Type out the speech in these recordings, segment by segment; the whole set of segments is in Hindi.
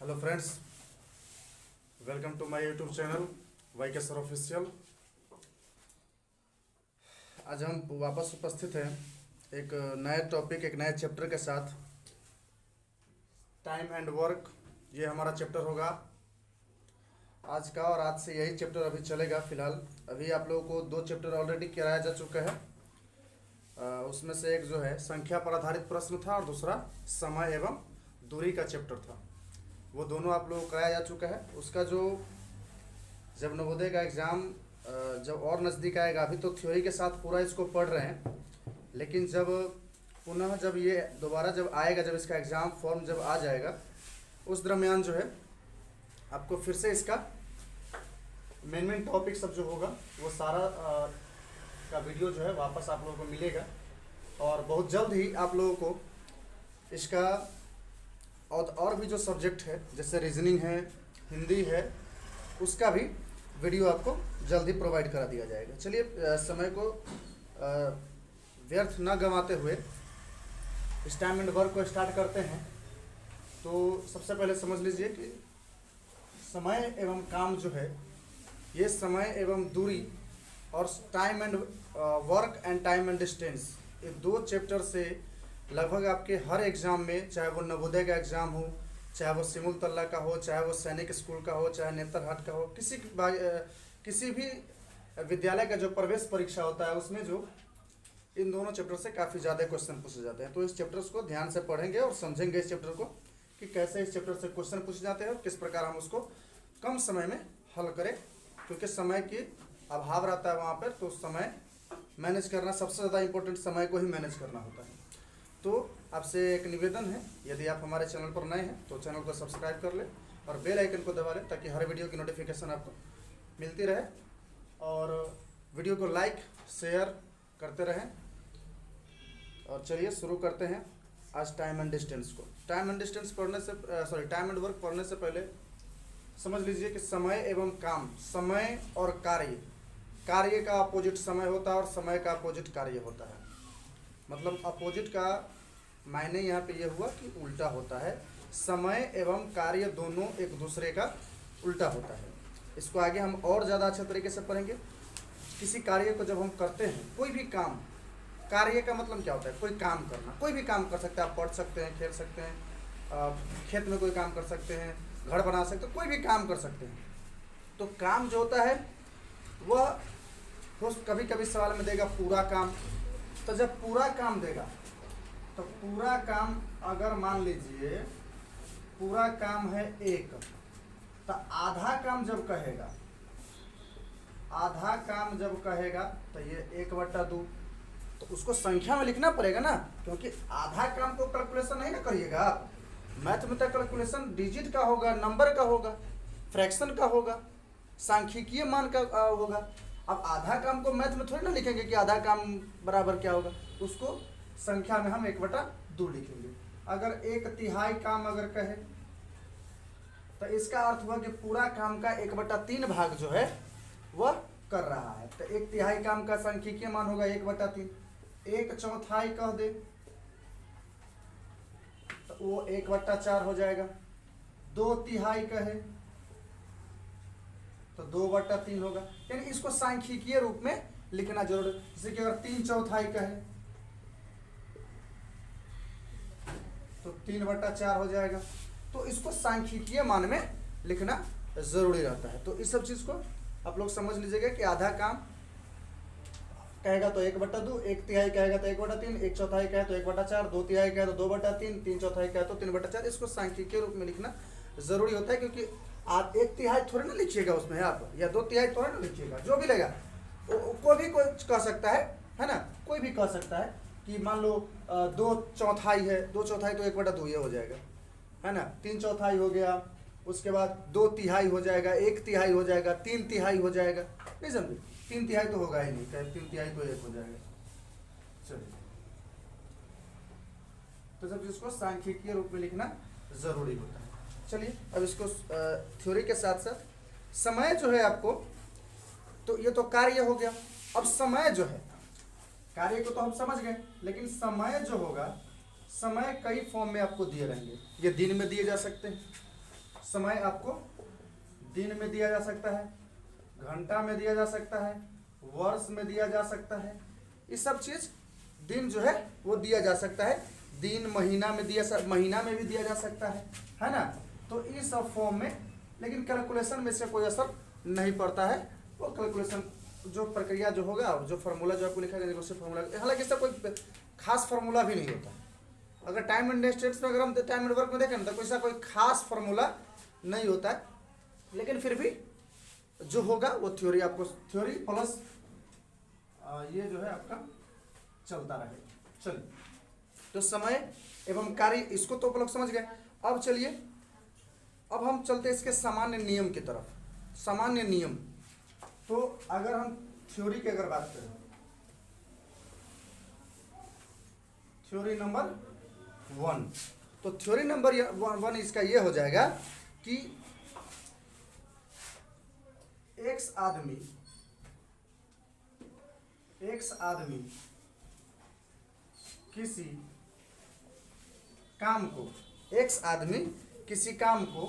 Hello friends, welcome to my YouTube channel YK sir official. आज हम वापस उपस्थित हैं एक नए टॉपिक, एक नए चैप्टर के साथ। टाइम एंड वर्क, ये हमारा चैप्टर होगा आज का, और आज से यही चैप्टर अभी चलेगा। फिलहाल अभी आप लोगों को दो चैप्टर ऑलरेडी कराया जा चुका है। उसमें से एक जो है संख्या पर आधारित प्रश्न था और दूसरा समय एवं दूरी का चैप्टर था। वो दोनों आप लोगों को कराया जा चुका है। उसका जो जब नवोदय का एग्ज़ाम जब और नज़दीक आएगा, अभी तो थ्योरी के साथ पूरा इसको पढ़ रहे हैं, लेकिन जब पुनः जब ये दोबारा जब आएगा, जब इसका एग्ज़ाम फॉर्म जब आ जाएगा, उस दरमियान जो है आपको फिर से इसका मेन टॉपिक सब जो होगा वो सारा का वीडियो जो है वापस आप लोगों को मिलेगा। और बहुत जल्द ही आप लोगों को इसका और भी जो सब्जेक्ट है, जैसे रीजनिंग है, हिंदी है, उसका भी वीडियो आपको जल्दी प्रोवाइड करा दिया जाएगा। चलिए समय को व्यर्थ न गंवाते हुए इस टाइम एंड वर्क को स्टार्ट करते हैं। तो सबसे पहले समझ लीजिए कि समय एवं काम जो है, ये समय एवं दूरी और time and work and time and distance, ये दो चैप्टर से लगभग आपके हर एग्ज़ाम में, चाहे वो नवोदय का एग्ज़ाम हो, चाहे वो सिमुलतला का हो, चाहे वो सैनिक स्कूल का हो, चाहे नेतरहाट का हो, किसी भी विद्यालय का जो प्रवेश परीक्षा होता है, उसमें जो इन दोनों चैप्टर से काफ़ी ज़्यादा क्वेश्चन पूछे जाते हैं। तो इस चैप्टर्स को ध्यान से पढ़ेंगे और समझेंगे इस चैप्टर को कि कैसे इस चैप्टर से क्वेश्चन पूछे जाते हैं और किस प्रकार हम उसको कम समय में हल करें, क्योंकि समय की अभाव रहता है वहाँ पर। तो समय मैनेज करना सबसे ज़्यादा इम्पोर्टेंट, समय को ही मैनेज करना होता है। तो आपसे एक निवेदन है, यदि आप हमारे चैनल पर नए हैं तो चैनल को सब्सक्राइब कर लें और बेल आइकन को दबा लें, ताकि हर वीडियो की नोटिफिकेशन आपको मिलती रहे। और वीडियो को लाइक शेयर करते रहें। और चलिए शुरू करते हैं आज टाइम एंड डिस्टेंस को। टाइम एंड डिस्टेंस पढ़ने से टाइम एंड वर्क पढ़ने से पहले समझ लीजिए कि समय एवं काम, समय और कार्य, कार्य का अपोजिट समय होता है और समय का अपोजिट कार्य होता है। मतलब अपोजिट का मायने यहाँ पे ये हुआ कि उल्टा होता है। समय एवं कार्य दोनों एक दूसरे का उल्टा होता है। इसको आगे हम और ज़्यादा अच्छे तरीके से पढ़ेंगे। किसी कार्य को जब हम करते हैं, कोई भी काम, कार्य का मतलब क्या होता है? कोई काम करना, कोई भी काम कर सकते हैं। आप पढ़ सकते हैं, खेल सकते हैं, खेत में कोई काम कर सकते हैं, घर बना सकते हैं, कोई भी काम कर सकते हैं। तो काम जो होता है वह कभी कभी सवाल में देगा पूरा काम। तो जब पूरा काम देगा, तो पूरा काम अगर मान लीजिए पूरा काम है एक, तो आधा काम जब कहेगा, आधा काम जब कहेगा तो ये 1/2, तो उसको संख्या में लिखना पड़ेगा ना, क्योंकि आधा काम को कैलकुलेशन नहीं ना करिएगा आप। मैथ में तो कैलकुलेशन डिजिट का होगा, नंबर का होगा, फ्रैक्शन का होगा, सांख्यिकीय मान का होगा। अब आधा काम को मैथ में थोड़ी ना लिखेंगे कि आधा काम बराबर क्या होगा, उसको संख्या में हम 1/2 लिखेंगे। अगर 1/3 काम अगर कहे, तो इसका अर्थ हुआ कि पूरा काम का 1/3 भाग जो है वह कर रहा है। तो 1/3 काम का सांख्यिकीय मान होगा 1/3। 1/4 कह दे तो वो 1/4 हो जाएगा। 2/3 कहे तो 2/3 होगा। यानी इसको सांख्यिकीय रूप में लिखना जरूर है। जैसे कि अगर 3/4 कहे तो 3/4 हो जाएगा। तो इसको सांख्यिकीय मान में लिखना जरूरी रहता है। तो इस सब चीज को आप लोग समझ लीजिएगा कि आधा काम कहेगा तो 1/2, 1/3 कहेगा तो 1/3, 1/4 कहे तो 1/4, 2/3 कहे तो 2/3, 3/4 कहे तो 3/4। इसको सांख्यिकीय रूप में लिखना जरूरी होता है, क्योंकि आप 1/3 थोड़ी ना लिखिएगा उसमें आप, या 2/3 थोड़ी ना लिखिएगा। जो भी लेगा कोई भी कोई कह सकता है ना, कोई भी कह सकता है कि मान लो 2/4 है, 2/4 तो 1/2 ये हो जाएगा, है ना। 3/4 हो गया, उसके बाद 2/3 हो जाएगा, 1/3 हो जाएगा, 3/3 हो जाएगा। नहीं समझे? 3/3 तो होगा ही नहीं, 3/3 तो 1 हो जाएगा। चलिए, तो सब चीज को सांख्यिकीय रूप में लिखना जरूरी होता है। चलिए अब इसको थ्योरी के साथ साथ समय जो है आपको, तो ये तो कार्य हो गया। अब समय जो है, कार्य को तो हम समझ गए, लेकिन समय जो होगा, समय कई फॉर्म में आपको दिए रहेंगे। ये दिन में दिए जा सकते हैं, समय आपको दिन में दिया जा सकता है, घंटा में दिया जा सकता है, वर्ष में दिया जा सकता है। ये सब चीज दिन जो है वो दिया जा सकता है। दिन महीना में महीना में भी दिया जा सकता है ना। तो इस सब फॉर्म में, लेकिन कैलकुलेशन में इसका कोई असर नहीं पड़ता है। वो कैलकुलेशन जो प्रक्रिया जो होगा, जो फार्मूला जो आपको लिखा गया उससे फार्मूला, हालांकि इसका कोई खास फार्मूला भी नहीं होता। अगर टाइम एंड स्टेट्स में, अगर हम टाइम एंड वर्क में देखें तो कोई खास फार्मूला नहीं होता है, लेकिन फिर भी जो होगा वो थ्योरी, आपको थ्योरी प्लस ये जो है आपका चलता रहेगा। चलिए, तो समय एवं कार्य, इसको तो आप लोग समझ गए। अब चलिए, अब हम चलते इसके सामान्य नियम की तरफ। सामान्य नियम, तो अगर हम थ्योरी की अगर बात करें, थ्योरी नंबर 1, तो थ्योरी नंबर 1 इसका ये हो जाएगा कि एक्स आदमी किसी काम को, एक्स आदमी किसी काम को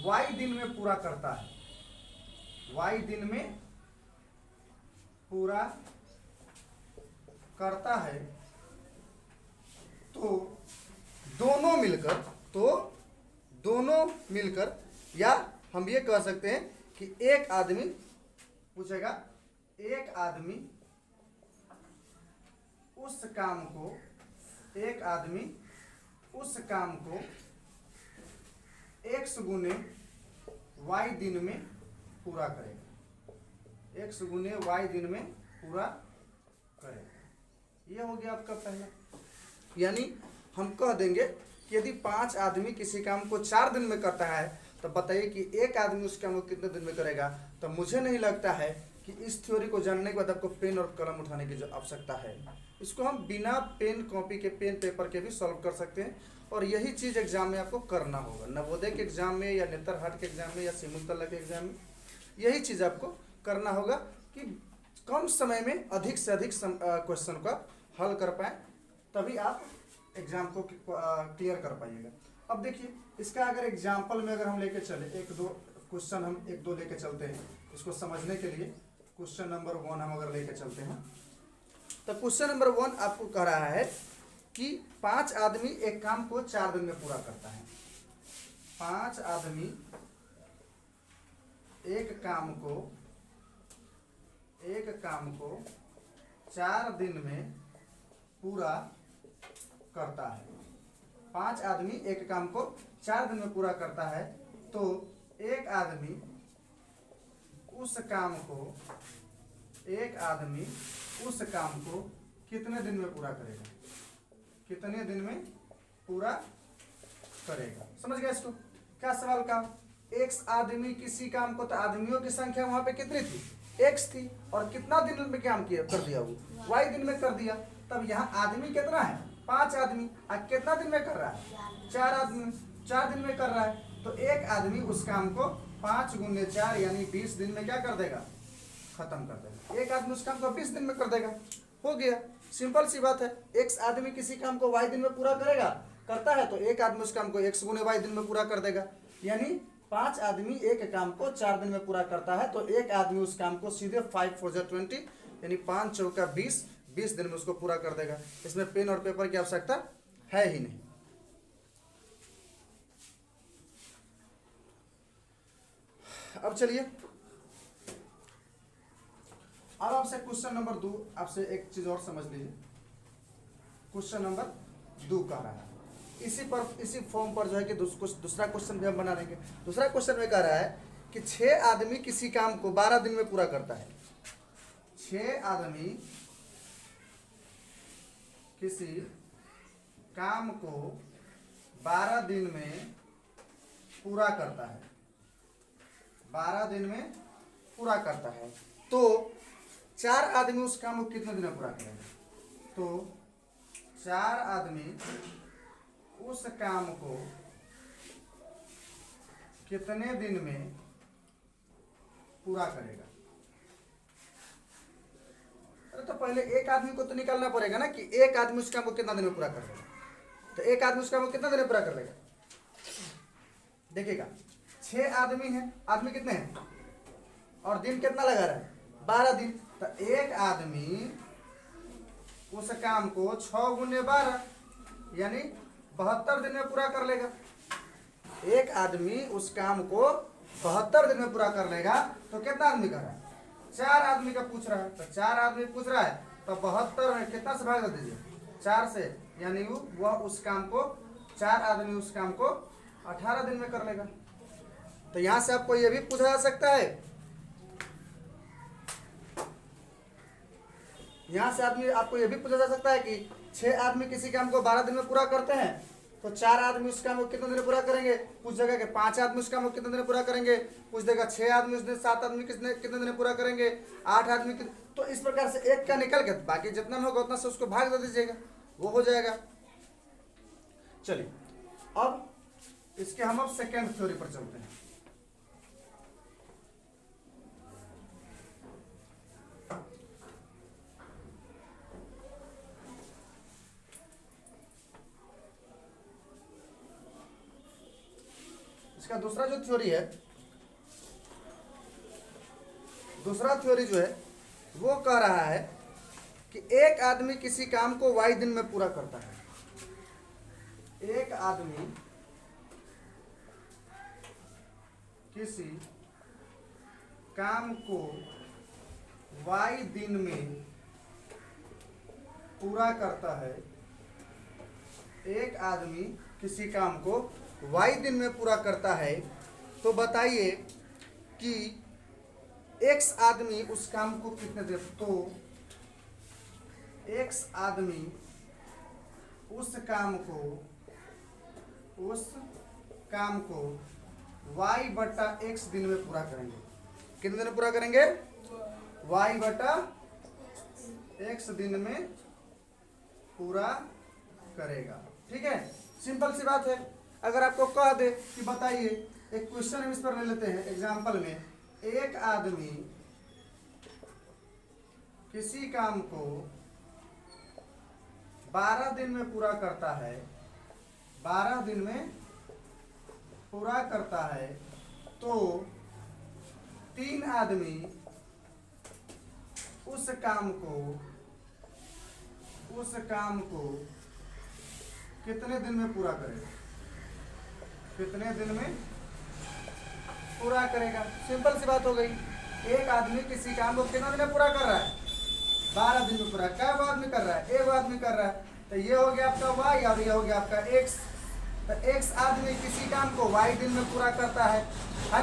वाई दिन में पूरा करता है, वाई दिन में पूरा करता है, तो दोनों मिलकर, या हम ये कह सकते हैं कि एक आदमी पूछेगा, एक आदमी उस काम को एक्स गुने वाई दिन में पूरा करेगा, एक्स गुने वाई दिन में पूरा करेगा। ये हो गया आपका पहला। यानी हम कह देंगे कि यदि 5 आदमी किसी काम को 4 दिन में करता है, तो बताइए कि एक आदमी उस काम को कितने दिन में करेगा। तो मुझे नहीं लगता है कि इस थ्योरी को जानने के बाद आपको पेन और कलम उठाने की आवश्यकता है। इसको हम बिना पेन कॉपी के, पेन पेपर के भी सॉल्व कर सकते हैं, और यही चीज़ एग्जाम में आपको करना होगा। नवोदय के एग्जाम में, या नेतरहाट के एग्जाम में, या सिमुलतला के एग्जाम में यही चीज़ आपको करना होगा कि कम समय में अधिक से अधिक क्वेश्चन का हल कर पाएँ, तभी आप एग्जाम को क्लियर कर पाइएगा। अब देखिए, इसका अगर एग्जाम्पल में अगर हम लेके चले, 1-2 क्वेश्चन हम 1-2 लेके चलते हैं इसको समझने के लिए। क्वेश्चन नंबर 1 हम अगर लेके चलते हैं, तो क्वेश्चन नंबर 1 आपको कह रहा है कि 5 आदमी एक काम को 4 दिन में पूरा करता है। 5 आदमी एक काम को 4 दिन में पूरा करता है। 5 आदमी एक काम को 4 दिन में पूरा करता है, तो एक आदमी उस काम को कितने दिन में पूरा करेगा, कितने दिन में पूरा करेगा। समझ गया इसको? क्या सवाल का, एक्स आदमी किसी काम को, तो आदमियों की संख्या वहां पे कितनी थी, एक्स थी, और कितना दिन में काम किया, कर दिया, वो वाई दिन में कर दिया। तब यहाँ आदमी कितना है, 5 आदमी, कितना दिन में कर रहा है, 4 आदमी, 4 दिन में कर रहा है। तो एक आदमी उस काम को 5 गुने 4 यानी 20 दिन में क्या कर देगा, खत्म कर देगा। एक आदमी उस काम को 20 दिन में कर देगा, हो गया। सिंपल सी बात है। एक्स आदमी किसी काम को वाई दिन में पूरा करता है, तो एक आदमी उस काम को एक्स गुने वाई दिन में पूरा कर देगा। यानी 5 आदमी एक काम को 4 दिन में पूरा करता है, तो एक आदमी उस काम को सीधे 5 4 20 यानी 5 चौका 20 दिन में उसको पूरा कर देगा। इसमें पेन और पेपर की आवश्यकता है ही नहीं। अब चलिए, अब आपसे क्वेश्चन नंबर 2, आपसे एक चीज और समझ लीजिए। क्वेश्चन नंबर 2 कह रहा है, इसी फॉर्म पर जो है कि दूसरा क्वेश्चन भी हम बना देंगे। दूसरा क्वेश्चन में कह रहा है कि 6 आदमी किसी काम को 12 दिन में पूरा करता है। 6 आदमी किसी काम को 12 दिन में पूरा करता है, 12 दिन में पूरा करता है, तो 4 आदमी उस काम को कितने दिन में पूरा करेंगे। तो 4 आदमी उस काम को कितने दिन में पूरा करेगा। अरे तो पहले एक आदमी को तो निकालना पड़ेगा ना कि एक आदमी उस काम को कितना दिन में पूरा कर लेगा। तो एक आदमी उस काम को कितना दिन में पूरा कर लेगा, देखिएगा 6 आदमी हैं, आदमी कितने हैं और दिन कितना लगा रहा है 12 दिन, तो एक आदमी उस काम को 6 गुने 12 यानी 72 दिन में पूरा कर लेगा। एक आदमी उस काम को 72 दिन में पूरा कर लेगा। तो कितना आदमी कर रहा है 4 आदमी का पूछ रहा है, तो 4 आदमी पूछ रहा है तो 72 में कितना से भाग कर दीजिए 4 से, यानी वह उस काम को 4 आदमी उस काम को 18 दिन में कर लेगा। तो यहां से आपको यह भी पूछा जा सकता है, यहां से आपको यह भी पूछा जा सकता है कि 6 आदमी किसी काम को 12 दिन में पूरा करते हैं, तो 4 आदमी उस काम को कितने दिन में पूरा करेंगे, पूछ देगा कि 5 आदमी उस काम को कितने दिन में पूरा करेंगे, पूछ देगा 6 आदमी उस दिन, 7 आदमी कितने दिन में पूरा करेंगे, 8 आदमी तो इस प्रकार से एक का निकल के बाकी जितना में होगा उतना से उसको भाग दे दीजिएगा, वो हो जाएगा। चलिए अब इसके हम अब सेकेंड थ्योरी पर चलते हैं। इसका दूसरा जो थ्योरी है, दूसरा थ्योरी जो है वो कह रहा है कि एक आदमी किसी काम को y दिन में पूरा करता है। एक आदमी किसी काम को y दिन में पूरा करता है। एक आदमी किसी काम को y दिन में पूरा करता है, तो बताइए कि x आदमी उस काम को कितने देर, तो x आदमी उस काम को y बटा x दिन में पूरा करेंगे। कितने दिन में पूरा करेंगे y बटा x दिन में पूरा करेगा। ठीक है, सिंपल सी बात है। अगर आपको कह दे कि बताइए, एक क्वेश्चन हम इस पर ले लेते हैं एग्जाम्पल में, एक आदमी किसी काम को 12 दिन में पूरा करता है, 12 दिन में पूरा करता है, तो 3 आदमी उस काम को कितने दिन में पूरा करेगा, कितने दिन में पूरा करेगा। सिंपल सी बात हो गई। एक आदमी किसी काम को कितने दिन में पूरा कर रहा है 12 दिन में पूरा। क्या आदमी कर रहा है, एक आदमी कर रहा है, तो ये हो गया आपका y और ये हो गया आपका x। तो x आदमी किसी काम को y दिन में पूरा करता है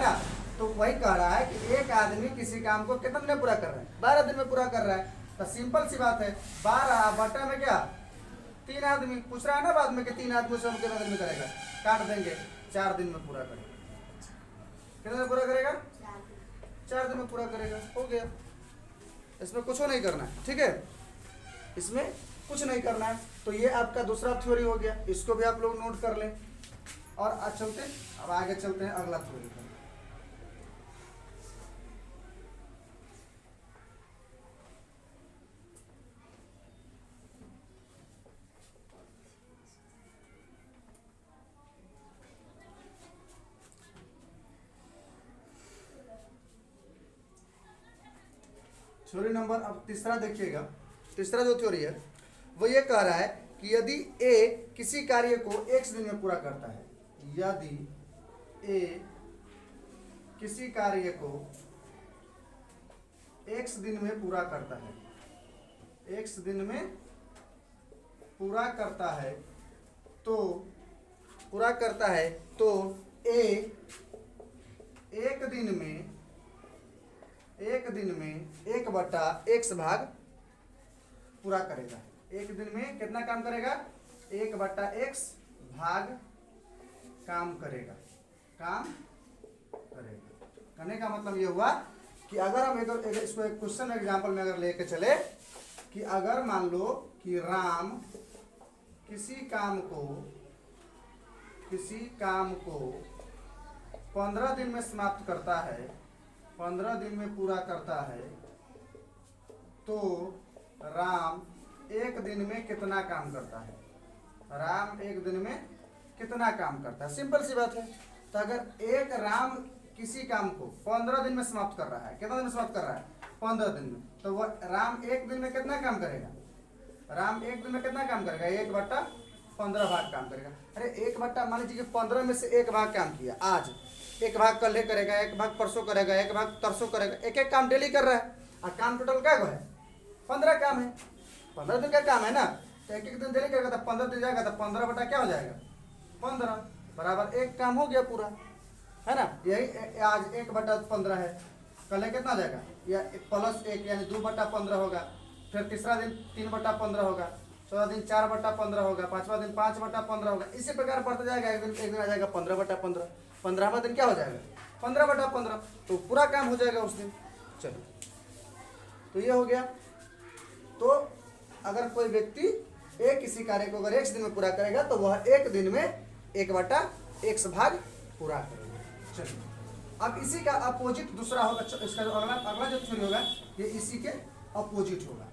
ना। तो वही कह रहा है कि एक आदमी किसी काम को कितने दिन में पूरा कर रहा है 12 दिन में पूरा कर रहा है। तो सिंपल सी बात है, 12 बटा में क्या 3 आदमी पूछ रहा है ना बाद में कि 3 आदमी से हम कितने दिन में करेगा, काट देंगे 4 दिन में पूरा करेगा। कितने दिन पूरा करेगा 4 दिन में पूरा करेगा, हो गया। इसमें कुछ नहीं करना है, ठीक है, इसमें कुछ नहीं करना है। तो ये आपका दूसरा थ्योरी हो गया, इसको भी आप लोग नोट कर लें। और आज चलते अब आगे चलते हैं अगला थ्योरी पर। थ्योरी नंबर अब तीसरा देखिएगा। तीसरा जो थ्योरी है वो ये कह रहा है कि यदि A किसी कार्य को x दिन में पूरा करता है, यदि A किसी कार्य को x दिन में पूरा करता है, x दिन में पूरा करता है, तो A एक दिन में 1 बटा x भाग पूरा करेगा। एक दिन में कितना काम करेगा 1 बटा x भाग काम करेगा। करने का मतलब ये हुआ कि अगर हम इसको एक क्वेश्चन एग्जांपल में अगर लेके चले कि अगर मान लो कि राम किसी काम को 15 दिन में समाप्त करता है, 15 दिन में पूरा करता है, तो राम एक दिन में कितना काम करता है, राम एक दिन में कितना काम करता है। सिंपल सी बात है, तो अगर एक राम किसी काम को 15 दिन में समाप्त कर रहा है, कितना दिन में समाप्त कर रहा है? 15 दिन में, तो वह राम एक दिन में कितना काम करेगा? राम एक दिन में कितना काम करेगा? 1/15 भाग काम करेगा। अरे 1/, मान लीजिए कि 15 में से 1 भाग काम किया आज, 1 भाग कल करेगा, 1 भाग परसों करेगा, 1 भाग तरसों करेगा, एक एक काम डेली कर रहा है। और काम टोटल क्या है? 15 काम है, 15 दिन का काम है ना, तो एक एक दिन डेली करेगा तो 15 दिन जाएगा, तो 15 क्या हो जाएगा? 15 बराबर 1 काम हो गया पूरा, है ना। यही आज 1/15 है, कल कितना जाएगा? या +1 यानी 2/15 होगा, फिर तीसरा दिन 3/15 होगा, चौथा दिन 4/15 होगा, पांचवा दिन 5/15 होगा। इसी प्रकार बढ़ते जाएगा, एक दिन आ जाएगा 15/15, 15वां दिन क्या हो जाएगा? 15/15, तो पूरा काम हो जाएगा उस दिन। चलो, तो ये हो गया। तो अगर कोई व्यक्ति एक किसी कार्य को अगर 1 दिन में पूरा करेगा तो वह 1 दिन में 1/x भाग पूरा करेगा। चलिए, अब इसी का अपोजिट दूसरा होगा, इसका जो अगला जो थ्योरी होगा ये इसी के अपोजिट होगा।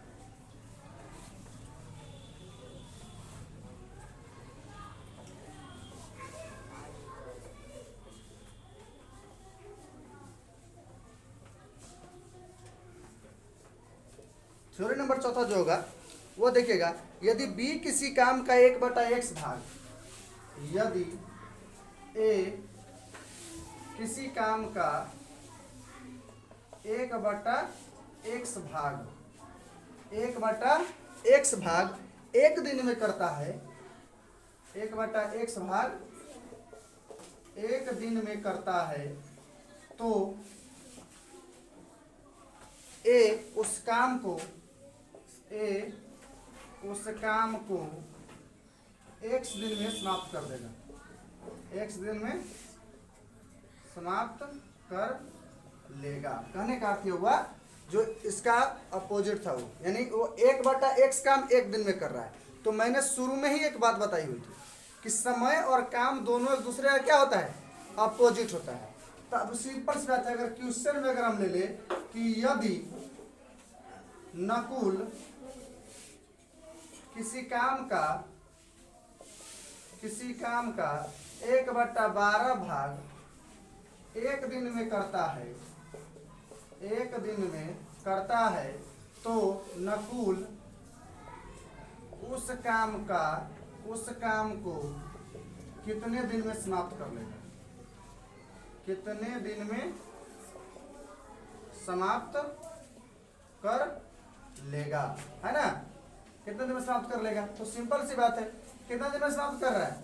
थ्योरी नंबर चौथा जो होगा वो देखिएगा, यदि B किसी काम का 1/x भाग, यदि A किसी काम का 1/x भाग 1/x भाग 1 दिन में करता है, 1/x भाग 1 दिन में करता है, तो A उस काम को 1 दिन में समाप्त कर देगा, 1 दिन में समाप्त कर लेगा। कहने का अर्थ हुआ जो इसका अपोजिट था वो, यानी वो 1/x काम 1 दिन में कर रहा है। तो मैंने शुरू में ही एक बात बताई हुई थी कि समय और काम दोनों एक दूसरे का क्या होता है? अपोजिट होता है। तो अब सिंपल सी बात है, अगर क्वेश्चन में अगर हम ले ले कि यदि नकुल किसी काम का 1/12 भाग 1 दिन में करता है, 1 दिन में करता है, तो नकुल उस काम को कितने दिन में समाप्त कर लेगा? कितने दिन में समाप्त कर लेगा, है ना। कितने दिन में समाप्त कर लेगा? तो सिंपल सी बात है, कितना दिन में समाप्त कर रहा है?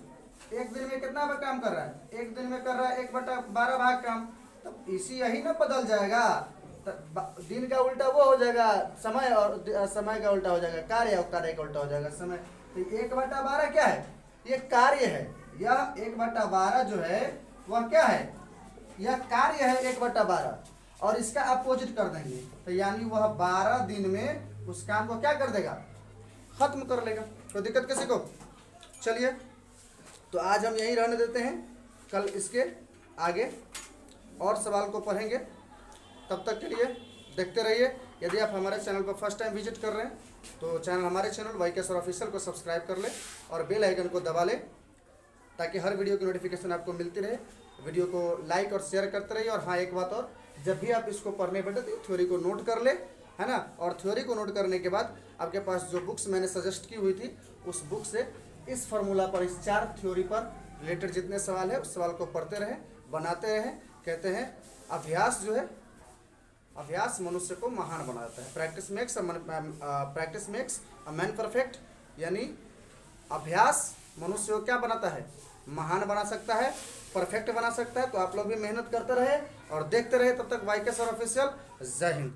1 दिन में कितना काम कर रहा है? 1 दिन में कर रहा है 1/12 भाग काम। तो इसी यही ना बदल जाएगा, तो दिन का उल्टा वो हो जाएगा समय, और समय का उल्टा हो जाएगा कार्य, और कार्य का उल्टा हो जाएगा समय। तो 1/12 क्या है? ये कार्य है। यह 1/12 जो है वह क्या है? यह कार्य है 1/12, और इसका अपोजिट कर देंगे, तो यानी वह 12 दिन में उस काम को क्या कर देगा? खत्म कर लेगा। कोई दिक्कत किसी को? चलिए, तो आज हम यहीं रहने देते हैं, कल इसके आगे और सवाल को पढ़ेंगे। तब तक के लिए देखते रहिए। यदि आप हमारे चैनल पर फर्स्ट टाइम विजिट कर रहे हैं तो हमारे चैनल वाईके सर ऑफिशियल को सब्सक्राइब कर ले और बेल आइकन को दबा ले, ताकि हर वीडियो की नोटिफिकेशन आपको मिलती रहे। वीडियो को लाइक और शेयर करते रहिए। और हाँ, एक बात और, जब भी आप इसको पढ़ने बैठे तो थ्योरी को नोट कर ले, है ना। और थ्योरी को नोट करने के बाद आपके पास जो बुक्स मैंने सजेस्ट की हुई थी, उस बुक से इस फार्मूला पर, इस 4 थ्योरी पर रिलेटेड जितने सवाल है उस सवाल को पढ़ते रहें, बनाते रहें। कहते हैं अभ्यास जो है, अभ्यास मनुष्य को महान बनाता है। Practice makes a man perfect, यानी अभ्यास मनुष्य को क्या बनाता है? महान बना सकता है, परफेक्ट बना सकता है। तो आप लोग भी मेहनत करते रहे और देखते रहे। तब तक वाईके सर ऑफिशियल। जय हिंद।